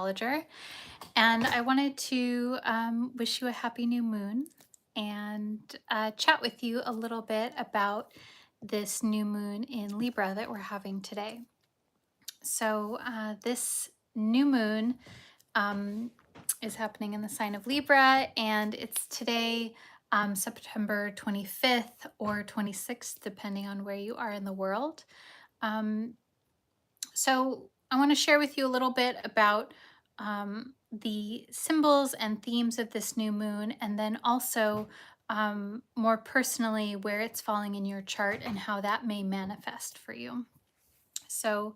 astrologer, and I wanted to wish you a happy new moon and chat with you a little bit about this new moon in Libra that we're having today. So this new moon is happening in the sign of Libra, and it's today, September 25th or 26th, depending on where you are in the world. So I want to share with you a little bit about the symbols and themes of this new moon, and then also more personally where it's falling in your chart and how that may manifest for you. So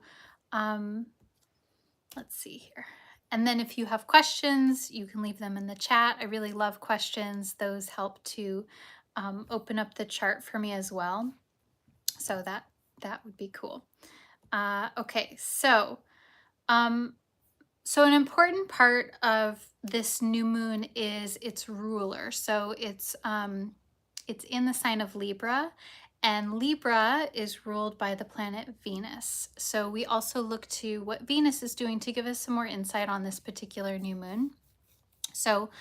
let's see here. And then if you have questions, you can leave them in the chat. I really love questions. Those help to open up the chart for me as well. So that would be cool. Okay, so an important part of this new moon is its ruler. So it's in the sign of Libra, and Libra is ruled by the planet Venus. So we also look to what Venus is doing to give us some more insight on this particular new moon. So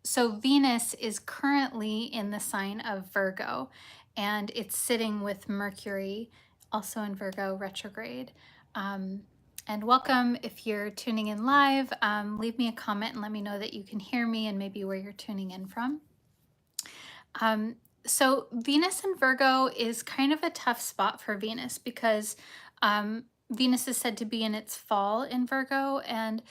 Venus is currently in the sign of Virgo, and it's sitting with Mercury, also in Virgo retrograde. And welcome if you're tuning in live. Leave me a comment and let me know that you can hear me and maybe where you're tuning in from. So Venus in Virgo is kind of a tough spot for Venus because Venus is said to be in its fall in Virgo, and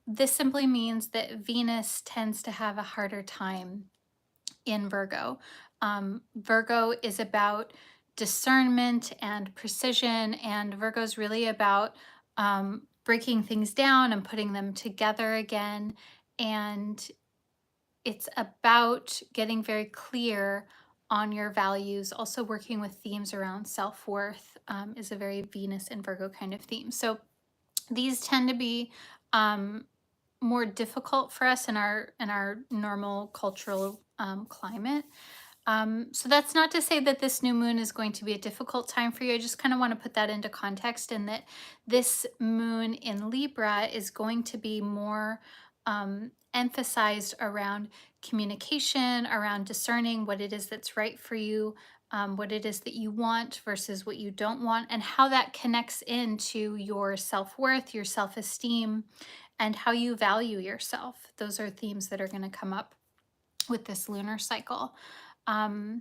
this simply means that Venus tends to have a harder time in Virgo. Virgo is about discernment and precision, and Virgo is really about breaking things down and putting them together again. And it's about getting very clear on your values. Also working with themes around self-worth is a very Venus and Virgo kind of theme. So these tend to be more difficult for us in our normal cultural climate. So that's not to say that this new moon is going to be a difficult time for you. I just kind of want to put that into context, and that this moon in Libra is going to be more emphasized around communication, around discerning what it is that's right for you, what it is that you want versus what you don't want, and how that connects into your self-worth, your self-esteem, and how you value yourself. Those are themes that are going to come up with this lunar cycle. The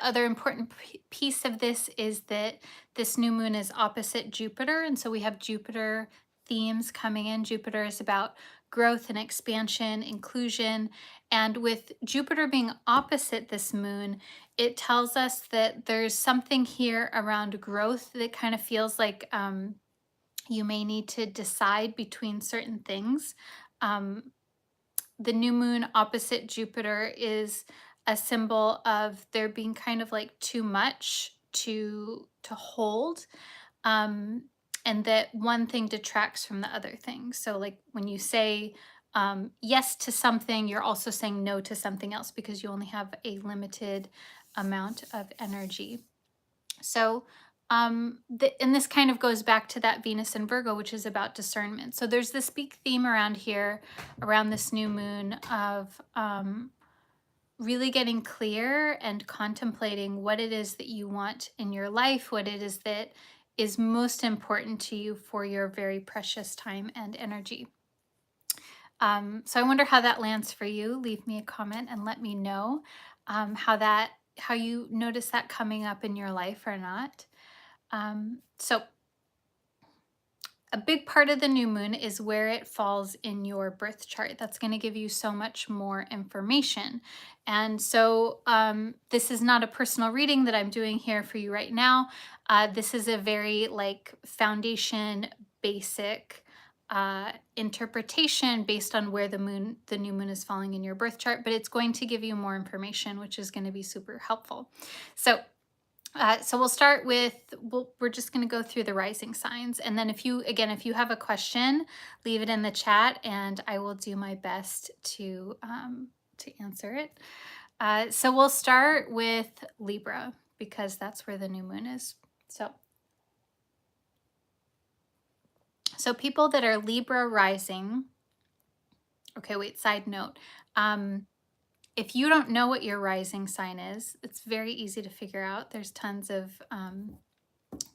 other important piece of this is that this new moon is opposite Jupiter, and so we have Jupiter themes coming in. Jupiter is about growth and expansion, inclusion, and with Jupiter being opposite this moon, it tells us that there's something here around growth that kind of feels like you may need to decide between certain things. The new moon opposite Jupiter is a symbol of there being kind of like too much to hold, and that one thing detracts from the other thing. So like when you say yes to something, you're also saying no to something else because you only have a limited amount of energy. So and this kind of goes back to that Venus and Virgo, which is about discernment. So there's this big theme around here, around this new moon, of really getting clear and contemplating what it is that you want in your life, what it is that is most important to you for your very precious time and energy. So I wonder how that lands for you. Leave me a comment and let me know how you notice that coming up in your life or not. So a big part of the new moon is where it falls in your birth chart. That's going to give you so much more information. And so this is not a personal reading that I'm doing here for you right now. This is a very like foundation, basic interpretation based on where the new moon is falling in your birth chart, but it's going to give you more information, which is going to be super helpful. So we'll start with, we're just going to go through the rising signs. And then if you have a question, leave it in the chat and I will do my best to answer it. So we'll start with Libra because that's where the new moon is. So So people that are Libra rising, okay, wait, side note. If you don't know what your rising sign is, it's very easy to figure out. There's tons of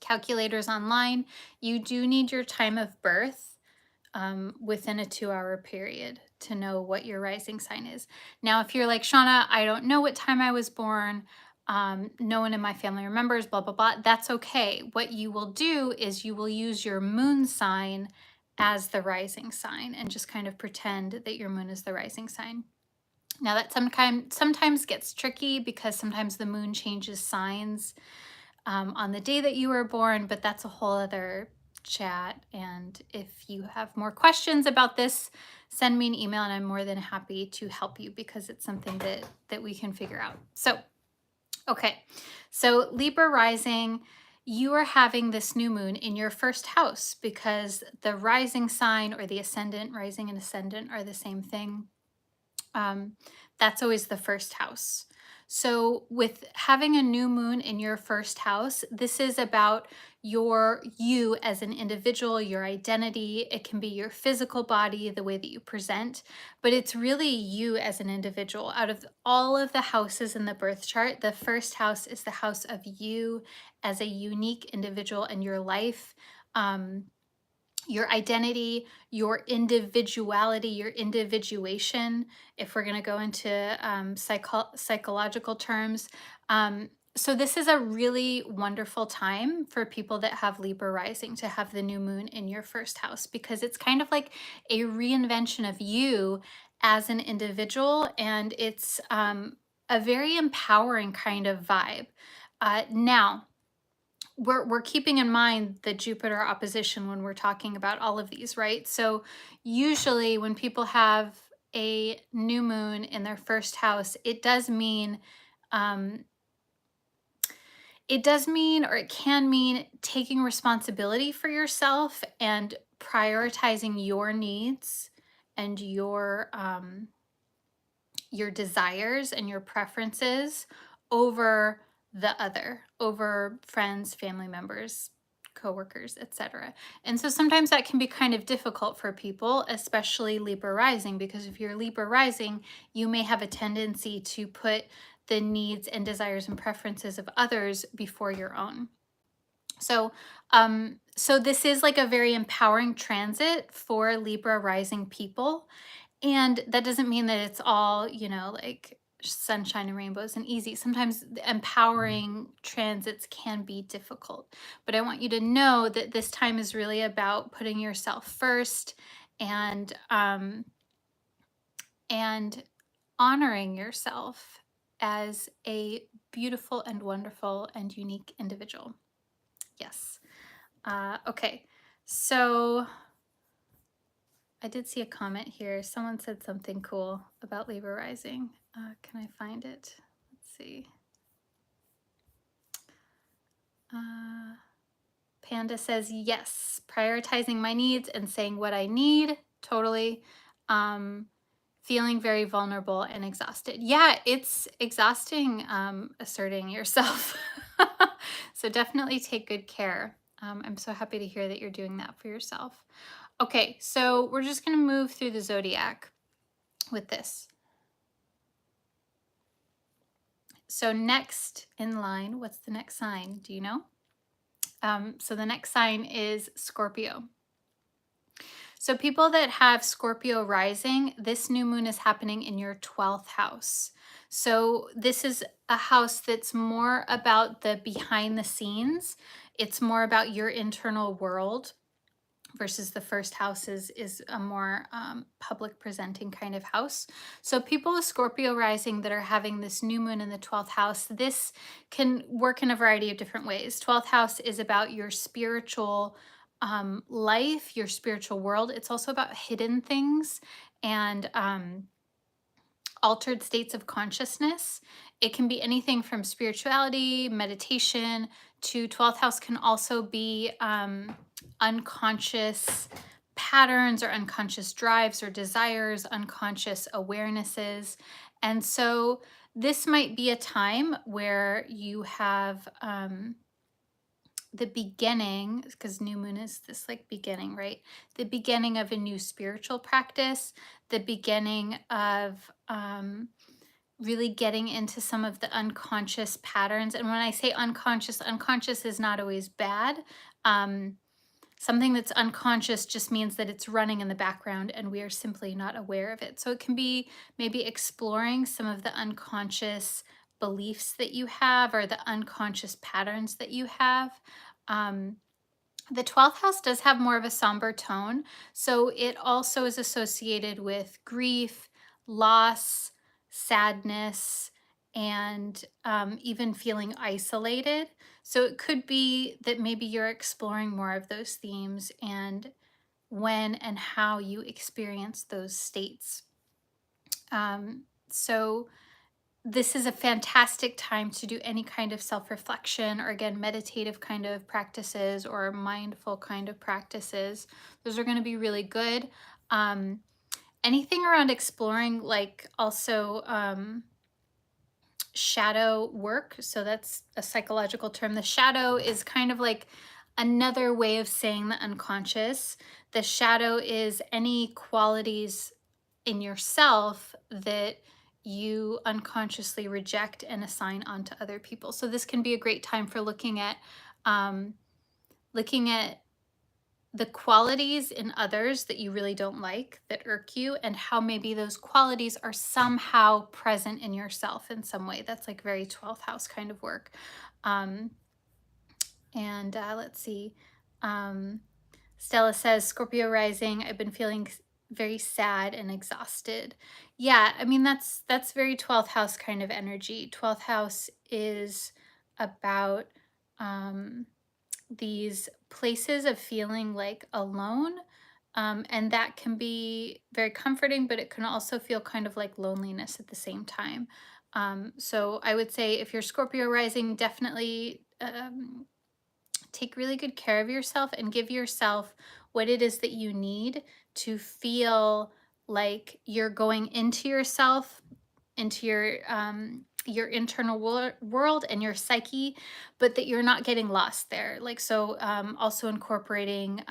calculators online. You do need your time of birth within a 2-hour period to know what your rising sign is. Now, if you're like, Shawna, I don't know what time I was born, no one in my family remembers, blah, blah, blah, that's okay. What you will do is you will use your moon sign as the rising sign and just kind of pretend that your moon is the rising sign. Now that sometimes gets tricky because sometimes the moon changes signs on the day that you were born, but that's a whole other chat. And if you have more questions about this, send me an email and I'm more than happy to help you because it's something that we can figure out. So, okay. So Libra rising, you are having this new moon in your first house because the rising sign or the ascendant, rising and ascendant are the same thing. That's always the first house. So with having a new moon in your first house, this is about you as an individual, your identity. It can be your physical body, the way that you present, but it's really you as an individual. Out of all of the houses in the birth chart, the first house is the house of you as a unique individual in your life. Your identity, your individuality, your individuation, if we're going to go into psychological terms. So this is a really wonderful time for people that have Libra rising to have the new moon in your first house because it's kind of like a reinvention of you as an individual, and it's a very empowering kind of vibe. Now, we're keeping in mind the Jupiter opposition when we're talking about all of these, right? So usually when people have a new moon in their first house, it does mean or it can mean taking responsibility for yourself and prioritizing your needs and your desires and your preferences over the other, over friends, family members, coworkers, etc. And so sometimes that can be kind of difficult for people, especially Libra rising, because if you're Libra rising, you may have a tendency to put the needs and desires and preferences of others before your own. So, so this is like a very empowering transit for Libra rising people. And that doesn't mean that it's all, like sunshine and rainbows and easy. Sometimes the empowering transits can be difficult. But I want you to know that this time is really about putting yourself first and and honoring yourself as a beautiful and wonderful and unique individual. Yes. Okay. So I did see a comment here. Someone said something cool about Libra rising. Can I find it? Let's see. Panda says, yes, prioritizing my needs and saying what I need. Totally. Feeling very vulnerable and exhausted. Yeah, it's exhausting asserting yourself. So definitely take good care. I'm so happy to hear that you're doing that for yourself. Okay, so we're just going to move through the zodiac with this. So next in line, what's the next sign? Do you know? So the next sign is Scorpio. So people that have Scorpio rising, this new moon is happening in your 12th house. So this is a house that's more about the behind the scenes. It's more about your internal world versus the first house is a more public presenting kind of house. So people with Scorpio rising that are having this new moon in the 12th house, this can work in a variety of different ways. 12th house is about your spiritual life, your spiritual world. It's also about hidden things and altered states of consciousness. It can be anything from spirituality, meditation, to 12th house can also be unconscious patterns or unconscious drives or desires, unconscious awarenesses. And so this might be a time where you have the beginning, because new moon is this like beginning, right? The beginning of a new spiritual practice, the beginning of really getting into some of the unconscious patterns. And when I say unconscious, unconscious is not always bad. Um, Something that's unconscious just means that it's running in the background and we are simply not aware of it. So it can be maybe exploring some of the unconscious beliefs that you have or the unconscious patterns that you have. Um, the 12th house does have more of a somber tone, so it also is associated with grief, loss, sadness, and even feeling isolated. So it could be that maybe you're exploring more of those themes and when and how you experience those states. So this is a fantastic time to do any kind of self reflection or, again, meditative kind of practices or mindful kind of practices. Those are going to be really good. Um, Anything around exploring, like also shadow work. So that's a psychological term. The shadow is kind of like another way of saying the unconscious. The shadow is any qualities in yourself that you unconsciously reject and assign onto other people. So this can be a great time for um, looking at the qualities in others that you really don't like, that irk you, and how maybe those qualities are somehow present in yourself in some way. That's like very 12th house kind of work. Um, and let's see. Um, Stella says, Scorpio rising, I've been feeling very sad and exhausted. Yeah, I mean, that's very 12th house kind of energy. 12th house is about um, these places of feeling like alone. And that can be very comforting, but it can also feel kind of like loneliness at the same time. So I would say if you're Scorpio rising, definitely take really good care of yourself and give yourself what it is that you need to feel like you're going into yourself, into your internal world and your psyche, but that you're not getting lost there. Like, so also incorporating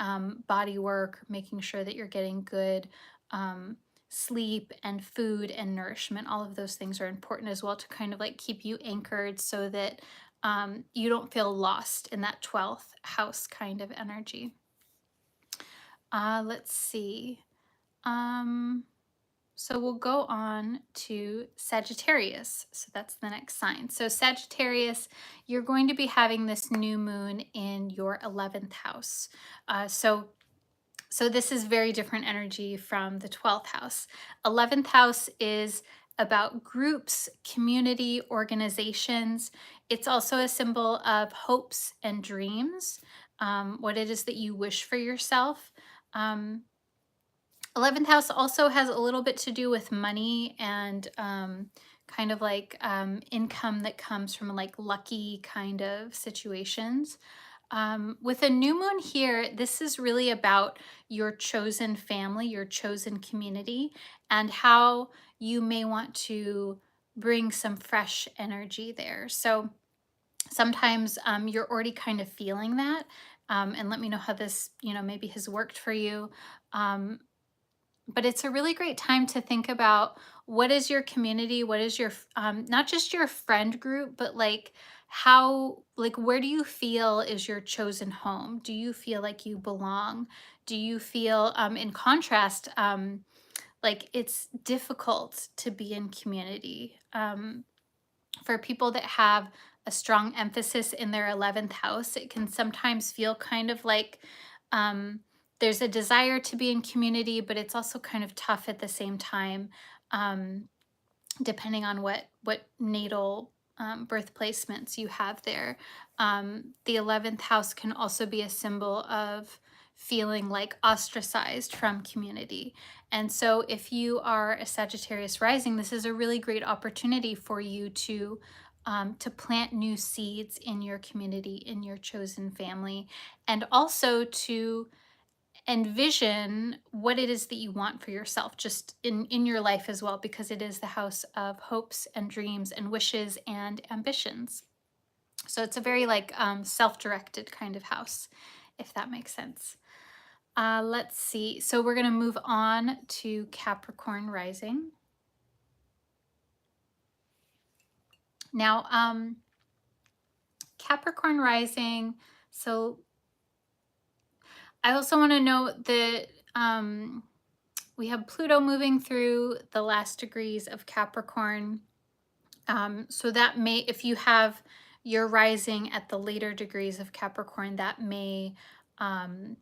body work, making sure that you're getting good um, sleep and food and nourishment. All of those things are important as well to kind of like keep you anchored so that you don't feel lost in that 12th house kind of energy. Let's see. Um, so we'll go on to Sagittarius. So that's the next sign. So Sagittarius, you're going to be having this new moon in your 11th house. So this is very different energy from the 12th house. 11th house is about groups, community, organizations. It's also a symbol of hopes and dreams, what it is that you wish for yourself. Um, 11th house also has a little bit to do with money and kind of like income that comes from like lucky kind of situations. With a new moon here, this is really about your chosen family, your chosen community, and how you may want to bring some fresh energy there. So sometimes you're already kind of feeling that. And let me know how this, maybe has worked for you. Um, but it's a really great time to think about what is your community, what is your not just your friend group, but like how, like, where do you feel is your chosen home? Do you feel like you belong? Do you feel in contrast like it's difficult to be in community? For people that have a strong emphasis in their 11th house, it can sometimes feel kind of like um, there's a desire to be in community, but it's also kind of tough at the same time, um, depending on what natal birth placements you have there. The 11th house can also be a symbol of feeling like ostracized from community. And so if you are a Sagittarius rising, this is a really great opportunity for you to plant new seeds in your community, in your chosen family, and also to envision what it is that you want for yourself just in your life as well, because it is the house of hopes and dreams and wishes and ambitions. So it's a very like self-directed kind of house, if that makes sense. Let's see. So we're going to move on to Capricorn rising. Now, Capricorn rising. So I also want to note that we have Pluto moving through the last degrees of Capricorn. So that may, if you have your rising at the later degrees of Capricorn, um,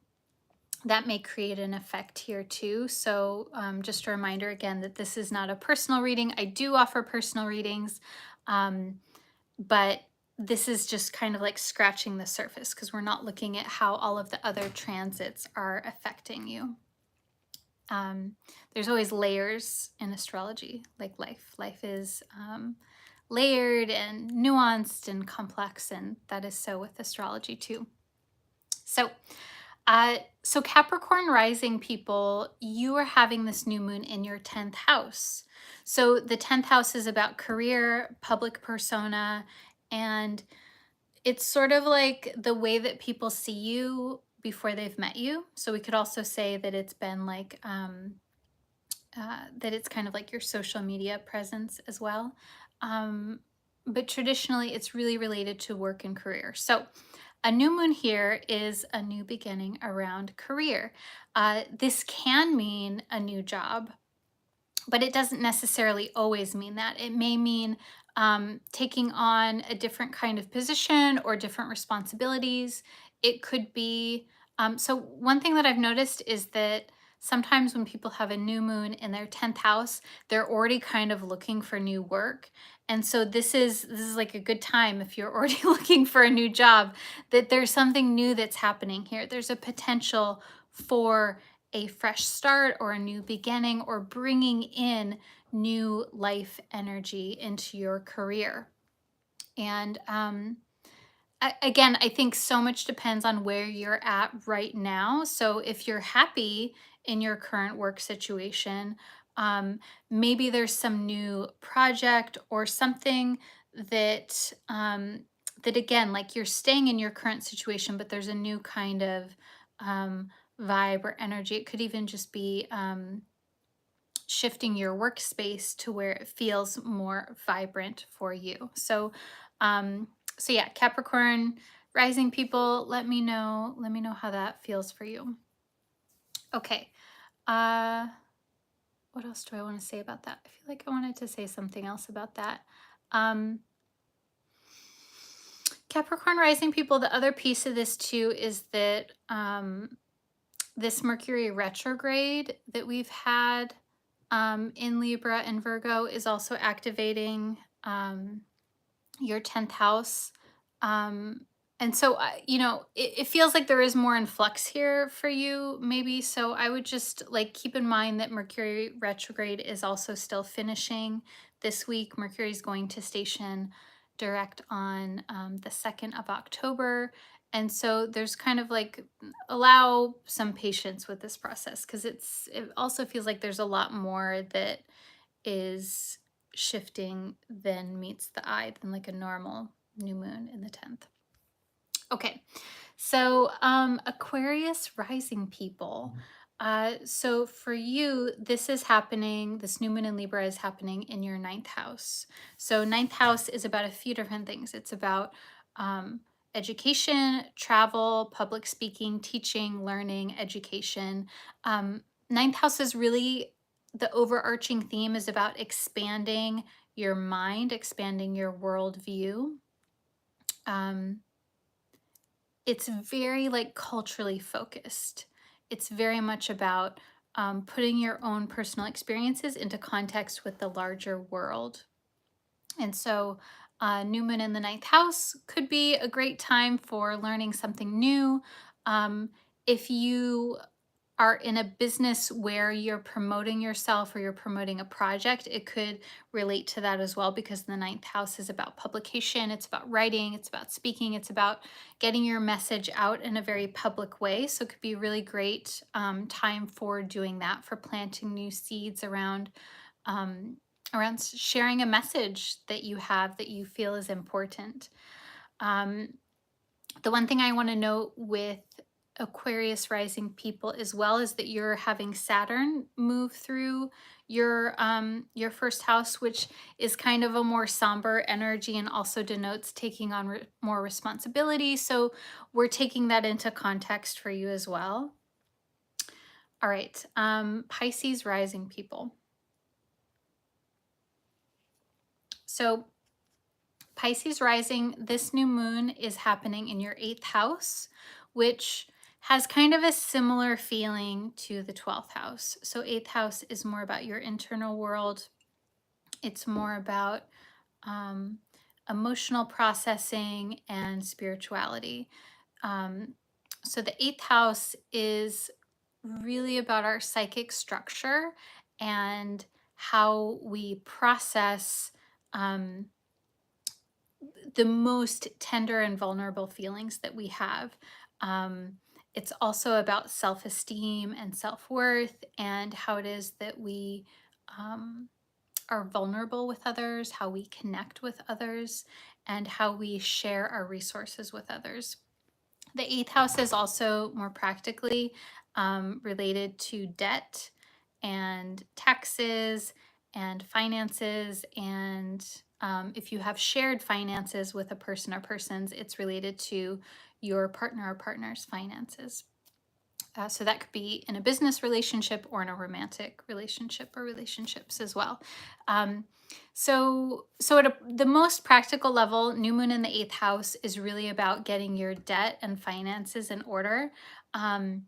that may create an effect here too. So just a reminder again that this is not a personal reading. I do offer personal readings, but this is just kind of like scratching the surface because we're not looking at how all of the other transits are affecting you. There's always layers in astrology, like life. Life is layered and nuanced and complex, and that is so with astrology too. So Capricorn rising people, you are having this new moon in your 10th house. So the 10th house is about career, public persona, and it's sort of like the way that people see you before they've met you. So we could also say that it's been like that it's kind of like your social media presence as well. But traditionally, it's really related to work and career. So a new moon here is a new beginning around career. This can mean a new job, but it doesn't necessarily always mean that. It may mean taking on a different kind of position or different responsibilities. It could be, so one thing that I've noticed is that sometimes when people have a new moon in their 10th house, they're already kind of looking for new work. And so this is like a good time if you're already looking for a new job, that there's something new that's happening here. There's a potential for a fresh start or a new beginning or bringing in new life energy into your career. And again, I think so much depends on where you're at right now. So if you're happy in your current work situation, maybe there's some new project or something that that again, like you're staying in your current situation, but there's a new kind of um, vibe or energy. It could even just be shifting your workspace to where it feels more vibrant for you. Um, so yeah, Capricorn rising people, let me know. Let me know how that feels for you. Okay. Uh, what else do I want to say about that? I feel like I wanted to say something else about that. Um, Capricorn rising people, the other piece of this too is that this Mercury retrograde that we've had in Libra and Virgo is also activating your 10th house. And so, it feels like there is more in flux here for you, maybe. So I would just like keep in mind that Mercury retrograde is also still finishing this week. Mercury is going to station direct on the 2nd of October. And so there's kind of like allow some patience with this process because it also feels like there's a lot more that is shifting than meets the eye than like a normal new moon in the 10th. Okay, so Aquarius rising people. So for you, this new moon in Libra is happening in your 9th house. So 9th house is about a few different things. It's about education, travel, public speaking, teaching, learning, education. Um, 9th house is really, the overarching theme is about expanding your mind, expanding your worldview. It's very like culturally focused. It's very much about putting your own personal experiences into context with the larger world. And so, new moon in the 9th house could be a great time for learning something new. If you are in a business where you're promoting yourself or you're promoting a project, it could relate to that as well because the 9th house is about publication, it's about writing, it's about speaking, it's about getting your message out in a very public way. So it could be a really great time for doing that, for planting new seeds um, around sharing a message that you have that you feel is important. Um, the one thing I want to note with Aquarius rising people as well is that you're having Saturn move through your first house, which is kind of a more somber energy and also denotes taking on more responsibility. So we're taking that into context for you as well. All right, Pisces rising people. So Pisces rising, this new moon is happening in your 8th house, which has kind of a similar feeling to the 12th house. So 8th house is more about your internal world. It's more about um, emotional processing and spirituality. Um, so the 8th house is really about our psychic structure and how we process um, the most tender and vulnerable feelings that we have. Um, it's also about self esteem and self worth and how it is that we um, are vulnerable with others, how we connect with others, and how we share our resources with others. The 8th house is also more practically related to debt and taxes and finances. And if you have shared finances with a person or persons, it's related to your partner or partner's finances. So that could be in a business relationship or in a romantic relationship or relationships as well. So at the most practical level, new moon in the 8th house is really about getting your debt and finances in order. Um,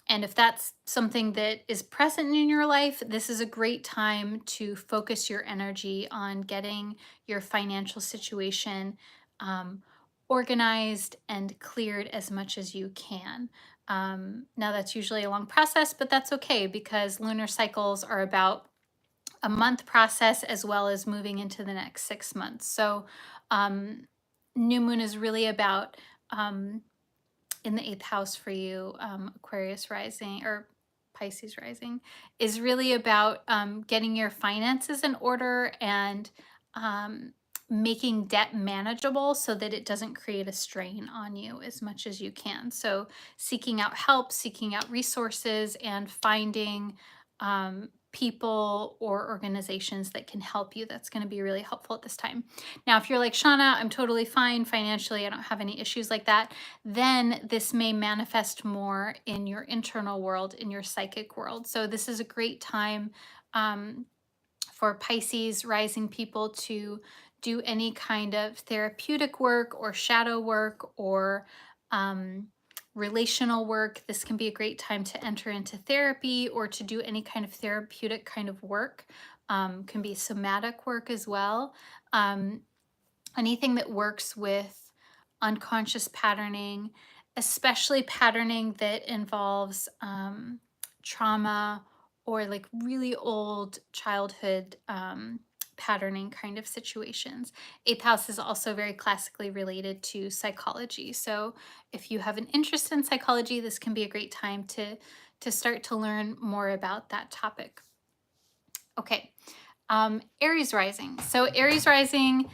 and if that's something that is present in your life, this is a great time to focus your energy on getting your financial situation um, organized and cleared as much as you can. Now, that's usually a long process, but that's okay because lunar cycles are about a month process as well as moving into the next 6 months. So, new moon is really about in the 8th house for you, Aquarius rising or Pisces rising, is really about getting your finances in order and um, making debt manageable so that it doesn't create a strain on you as much as you can. So, seeking out help, seeking out resources, and finding people or organizations that can help you. That's going to be really helpful at this time. Now, if you're like, Shawna, I'm totally fine financially, I don't have any issues like that, then this may manifest more in your internal world, in your psychic world. So this is a great time for Pisces rising people to do any kind of therapeutic work or shadow work or um, relational work. This can be a great time to enter into therapy or to do any kind of therapeutic kind of work. Can be somatic work as well. Anything that works with unconscious patterning, especially patterning that involves trauma or like really old childhood patterning kind of situations. 8th house is also very classically related to psychology. So if you have an interest in psychology, this can be a great time to start to learn more about that topic. Okay, Aries rising. So Aries rising,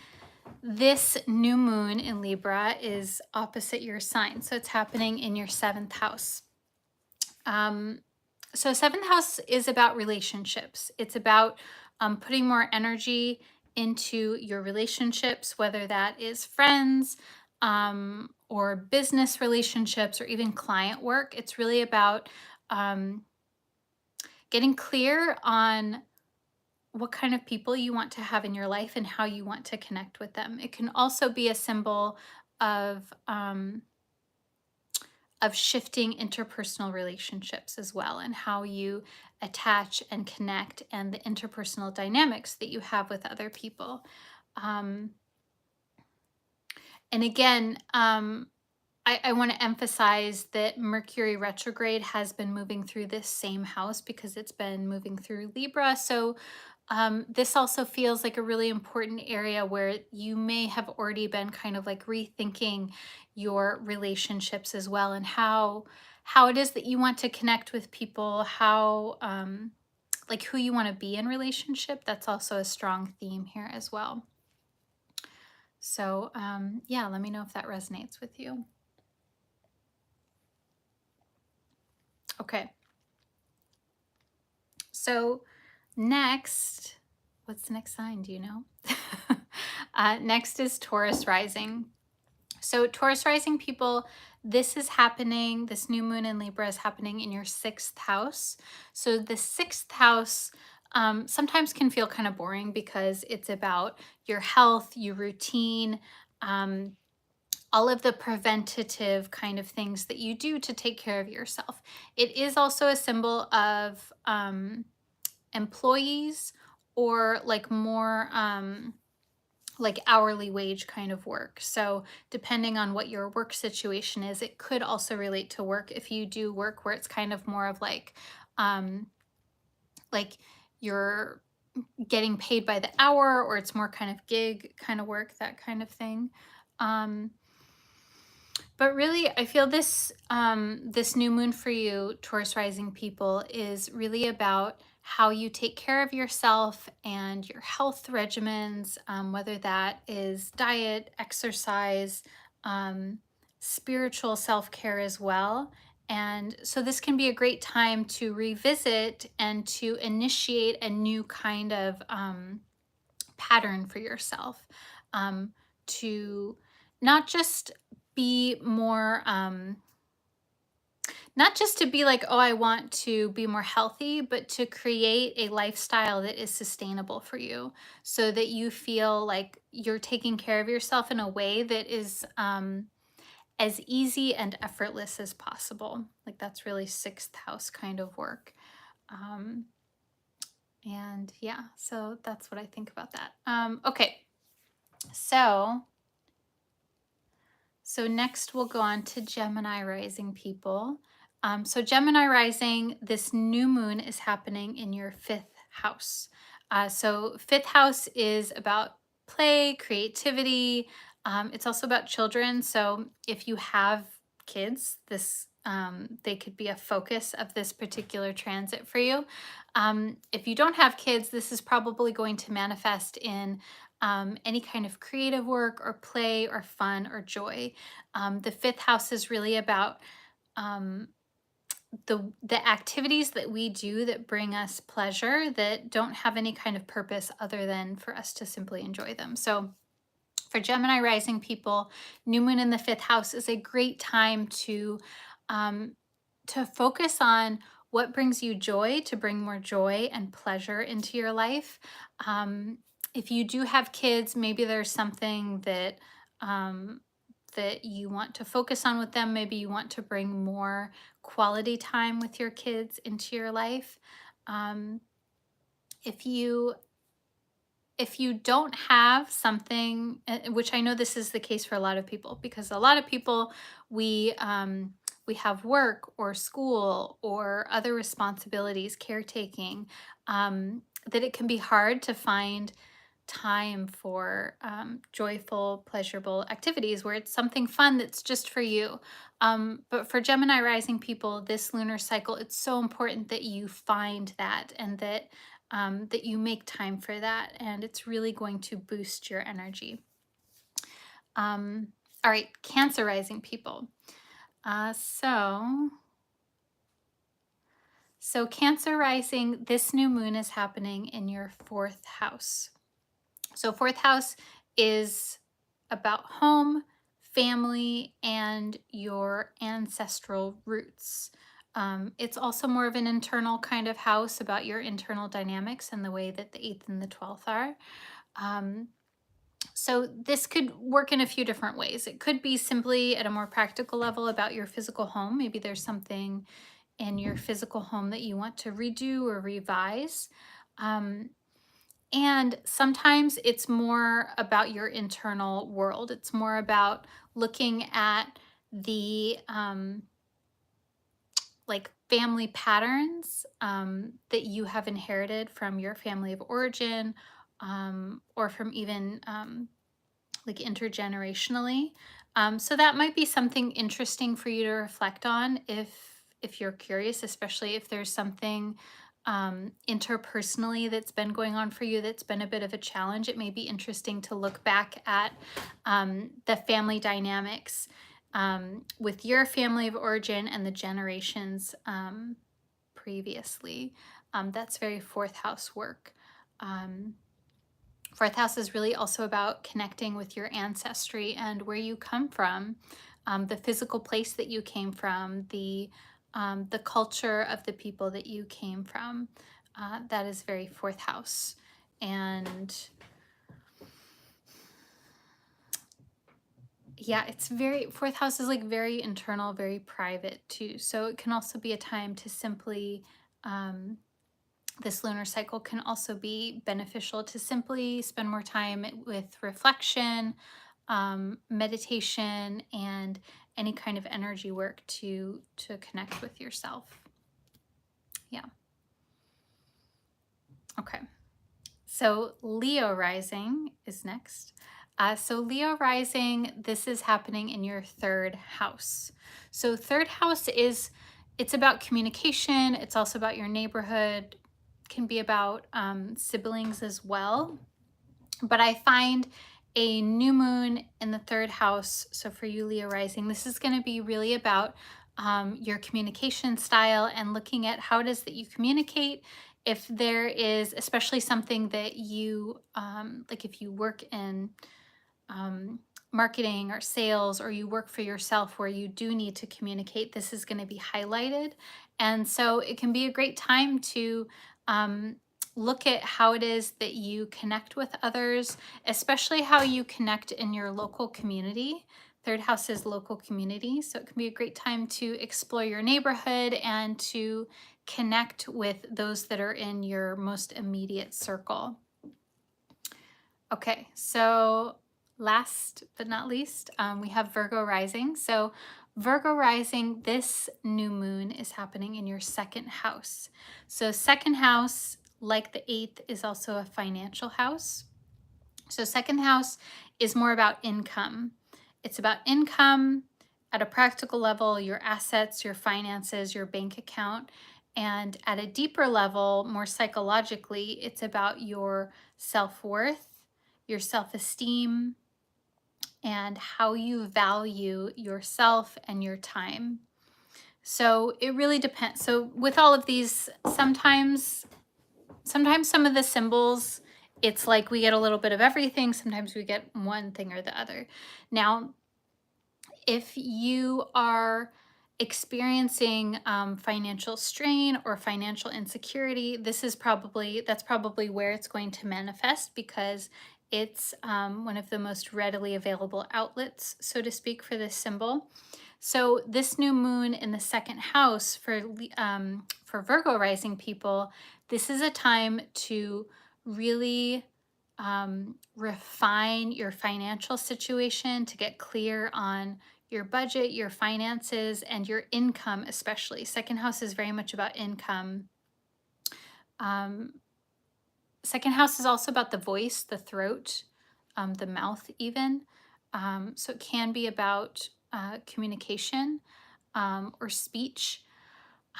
this new moon in Libra is opposite your sign. So it's happening in your 7th house. So 7th house is about relationships. It's about putting more energy into your relationships, whether that is friends or business relationships or even client work. It's really about getting clear on what kind of people you want to have in your life and how you want to connect with them. It can also be a symbol of shifting interpersonal relationships as well and how you attach and connect and the interpersonal dynamics that you have with other people. Um, and again, I want to emphasize that Mercury retrograde has been moving through this same house because it's been moving through Libra. So this also feels like a really important area where you may have already been kind of like rethinking your relationships as well and how it is that you want to connect with people, how like who you want to be in relationship. That's also a strong theme here as well. So yeah, let me know if that resonates with you. Okay. So next, what's the next sign? Do you know? Next is Taurus Rising. So Taurus Rising people, this is happening, this new moon in Libra is happening in your 6th house. So the 6th house sometimes can feel kind of boring because it's about your health, your routine, um, all of the preventative kind of things that you do to take care of yourself. It is also a symbol of employees or like more like hourly wage kind of work. So depending on what your work situation is, it could also relate to work if you do work where it's kind of more of um like you're getting paid by the hour, or it's more kind of gig kind of work, that kind of thing. Um But really, I feel this new moon for you, Taurus rising people, is really about how you take care of yourself and your health regimens, whether that is diet, exercise, um, spiritual self-care as well. And so this can be a great time to revisit and to initiate a new kind of pattern for yourself, to not just be more not just to be like, oh, I want to be more healthy, but to create a lifestyle that is sustainable for you, so that you feel like you're taking care of yourself in a way that is as easy and effortless as possible. Like that's really 6th house kind of work. um, and yeah, so that's what I think about that. Okay. So next we'll go on to Gemini rising people. So Gemini rising, this new moon is happening in your 5th house. So 5th house is about play, creativity. It's also about children. So if you have kids, this they could be a focus of this particular transit for you. If you don't have kids, this is probably going to manifest in any kind of creative work or play or fun or joy. The 5th house is really about um, the activities that we do that bring us pleasure, that don't have any kind of purpose other than for us to simply enjoy them. So for Gemini rising people, new moon in the 5th house is a great time um, to focus on what brings you joy, to bring more joy and pleasure into your life. Um, if you do have kids, maybe there's something um, that you want to focus on with them. Maybe you want to bring more quality time with your kids into your life. Um, if you don't have something, which I know this is the case for a lot of people, because a lot of people, we have work or school or other responsibilities, caretaking, that it can be hard to find time for joyful, pleasurable activities where it's something fun that's just for you. But for Gemini rising people, this lunar cycle, it's so important that you find that, and that you make time for that, and it's really going to boost your energy. All right, Cancer rising people. So Cancer rising, this new moon is happening in your 4th house. So 4th house is about home, family, and your ancestral roots. It's also more of an internal kind of house, about your internal dynamics and the way that the 8th and the 12th are. Um, so this could work in a few different ways. It could be simply at a more practical level about your physical home. Maybe there's something in your physical home that you want to redo or revise. Um, and sometimes it's more about your internal world. It's more about looking at the like family patterns that you have inherited from your family of origin, or from even like intergenerationally. So that might be something interesting for you to reflect on if you're curious, especially if there's something interpersonally that's been going on for you that's been a bit of a challenge. It may be interesting to look back at the family dynamics with your family of origin and the generations previously. That's very fourth house work. Um, Fourth house is really also about connecting with your ancestry and where you come from, the physical place that you came from, the culture of the people that you came from. That is very fourth house. And yeah, it's very, fourth house is like very internal, very private too. So it can also be a time to simply, this lunar cycle can also be beneficial to simply spend more time with reflection, meditation, and any kind of energy work to connect with yourself. Yeah. Okay. So Leo rising is next. So Leo rising, this is happening in your third house. So third house is, it's about communication. It's also about your neighborhood, can be about siblings as well. But I find a new moon in the third house. So for you, Leo rising, this is going to be really about your communication style and looking at how it is that you communicate. If there is, especially something that you, like if you work in um, marketing or sales, or you work for yourself where you do need to communicate, this is going to be highlighted. And so it can be a great time to um, look at how it is that you connect with others, especially how you connect in your local community. Third house is local community. So it can be a great time to explore your neighborhood and to connect with those that are in your most immediate circle. Okay, so last but not least, we have Virgo rising. So Virgo rising, this new moon is happening in your second house. So second house, like the eighth, is also a financial house. So second house is more about income. It's about income at a practical level, your assets, your finances, your bank account. And at a deeper level, more psychologically, it's about your self-worth, your self-esteem, and how you value yourself and your time. So it really depends. So with all of these, sometimes some of the symbols, it's like we get a little bit of everything. Sometimes we get one thing or the other. Now, if you are experiencing financial strain or financial insecurity, that's probably where it's going to manifest, because it's one of the most readily available outlets, so to speak, for this symbol. So this new moon in the second house for Virgo rising people, this is a time to really refine your financial situation, to get clear on your budget, your finances, and your income, especially. Second house is very much about income. Second house is also about the voice, the throat, the mouth, even. So it can be about communication or speech.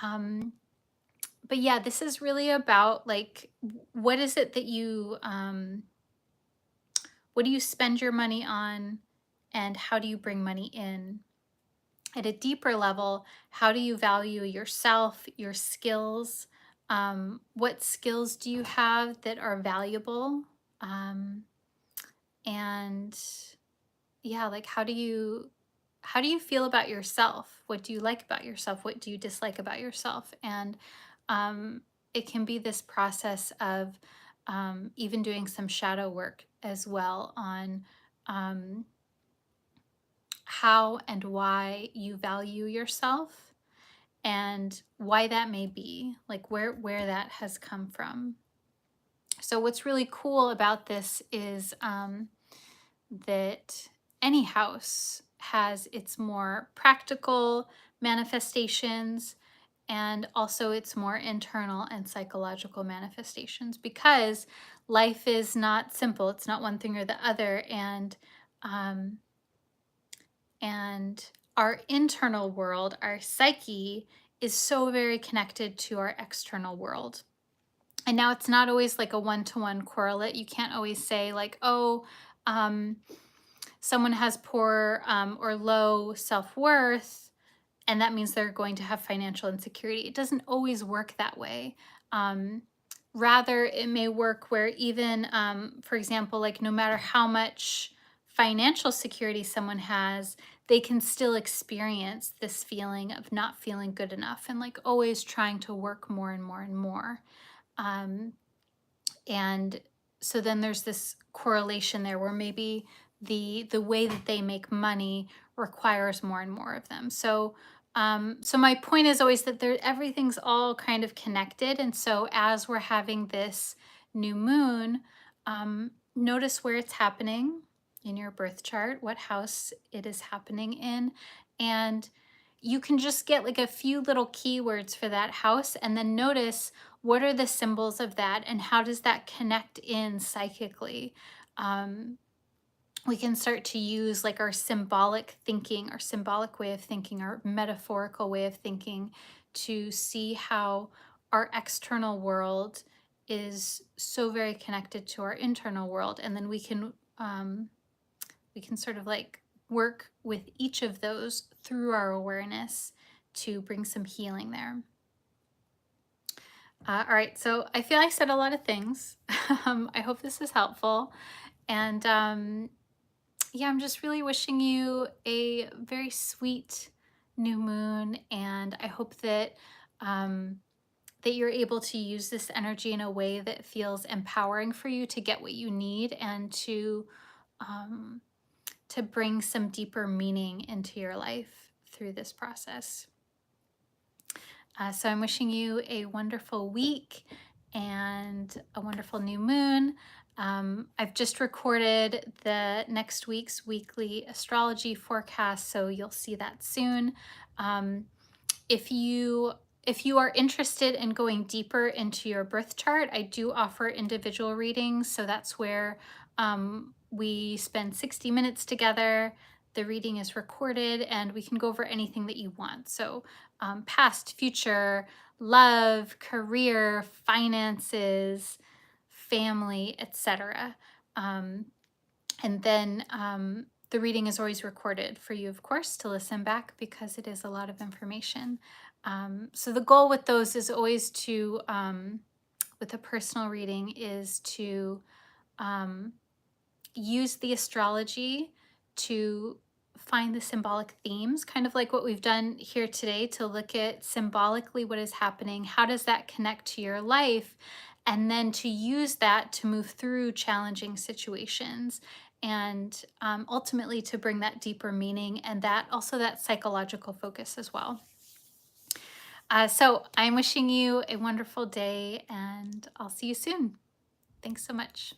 But yeah, this is really about like, what is it that what do you spend your money on, and how do you bring money in? At a deeper level, how do you value yourself, your skills? What skills do you have that are valuable? And yeah, like how do you feel about yourself? What do you like about yourself? What do you dislike about yourself? And it can be this process of even doing some shadow work as well on how and why you value yourself, and why that may be, like where that has come from. So what's really cool about this is that any house has its more practical manifestations, and also its more internal and psychological manifestations, because life is not simple. It's not one thing or the other. Um, and our internal world, our psyche, is so very connected to our external world. And now it's not always like a one-to-one correlate. You can't always say like, oh, um, someone has poor or low self-worth, and that means they're going to have financial insecurity. It doesn't always work that way. Um, Rather, it may work where even, for example, like no matter how much financial security someone has, they can still experience this feeling of not feeling good enough and like always trying to work more and more and more. Um, and so then there's this correlation there where maybe the way that they make money requires more and more of them. So so my point is always that there everything's all kind of connected. And so as we're having this new moon, notice where it's happening in your birth chart, what house it is happening in, and you can just get like a few little keywords for that house and then notice what are the symbols of that and how does that connect in psychically. um, we can start to use like our symbolic thinking, our symbolic way of thinking, our metaphorical way of thinking to see how our external world is so very connected to our internal world, and then we can sort of like work with each of those through our awareness to bring some healing there. All right, so I feel I said a lot of things. I hope this is helpful. And yeah, I'm just really wishing you a very sweet new moon. And I hope that that you're able to use this energy in a way that feels empowering for you to get what you need and um, to bring some deeper meaning into your life through this process. So I'm wishing you a wonderful week and a wonderful new moon. I've just recorded the next week's weekly astrology forecast, so you'll see that soon. Um, if you if you are interested in going deeper into your birth chart, I do offer individual readings. So that's where we spend 60 minutes together. The reading is recorded and we can go over anything that you want. So past, future, love, career, finances, family, etc. Um, and then the reading is always recorded for you, of course, to listen back because it is a lot of information. So the goal with those is always to, with a personal reading, is to um, use the astrology to find the symbolic themes, kind of like what we've done here today, to look at symbolically what is happening, how does that connect to your life, and then to use that to move through challenging situations and ultimately to bring that deeper meaning and that also that psychological focus as well. So I'm wishing you a wonderful day and I'll see you soon. Thanks so much.